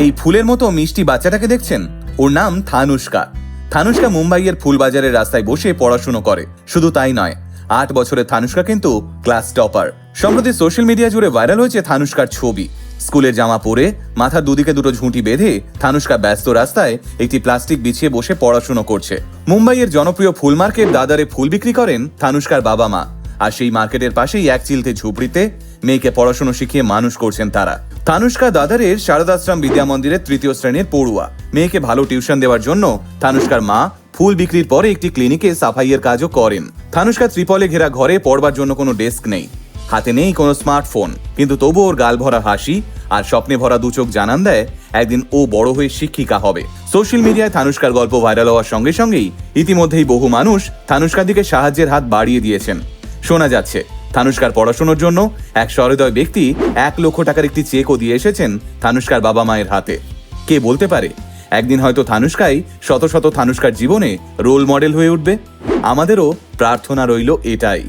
এই ফুলের মতো মিষ্টি বাচ্চাটাকে দেখছেন, ওর নাম থানুষ্কা। থানুষ্কা মুম্বাইয়ের ফুলবাজারের রাস্তায় বসে পড়াশুনো করে। শুধু তাই নয়, 8 বছরের থানুষ্কা কিন্তু ক্লাস টপার। সম্প্রতি সোশ্যাল মিডিয়া জুড়ে ভাইরাল হয়েছে থানুষ্কার ছবি। স্কুলের জামা পরে মাথার দুদিকে দুটো ঝুঁটি বেঁধে থানুষ্কা ব্যস্ত রাস্তায় একটি প্লাস্টিক বিছিয়ে বসে পড়াশুনো করছে। মুম্বাইয়ের জনপ্রিয় ফুল মার্কেট দাদারে ফুল বিক্রি করেন থানুষ্কার বাবা মা, আর সেই মার্কেটের পাশেই এক চিলতে ঝুপড়িতে মেয়েকে পড়াশুনো শিখিয়ে মানুষ করছেন তারা। থানুষ্কা দাদারের শারদাশ্রম বিদ্যা মন্দিরের 3য় শ্রেণীর পড়ুয়া। মেয়েকে ভালো টিউশন দেওয়ার জন্য থানুষ্কার মা ফুল বিক্রির পরে একটি ক্লিনিকে সাফাইয়ের কাজও করেন। থানুষ্কা ত্রিপলে ঘেরা ঘরে, পড়বার জন্য কোনো ডেস্ক নেই, হাতে নেই কোনো স্মার্টফোন, কিন্তু তবু ওর গাল ভরা হাসি আর স্বপ্নে ভরা দু চোখ জানান দেয় একদিন ও বড় হয়ে শিক্ষিকা হবে। সোশ্যাল মিডিয়ায় থানুষ্কার গল্প ভাইরাল হওয়ার সঙ্গে সঙ্গেই ইতিমধ্যেই বহু মানুষ থানুষ্কার দিকে সাহায্যের হাত বাড়িয়ে দিয়েছেন। শোনা যাচ্ছে থানুষ্কার পড়াশোনার জন্য এক সহৃদয় ব্যক্তি 1 লক্ষ টাকার একটি চেকও দিয়ে এসেছেন থানুষ্কার বাবা মায়ের হাতে। কে বলতে পারে একদিন হয়তো থানুষ্কাই শত শত থানুষ্কার জীবনে রোল মডেল হয়ে উঠবে। আমাদেরও প্রার্থনা রইল এটাই।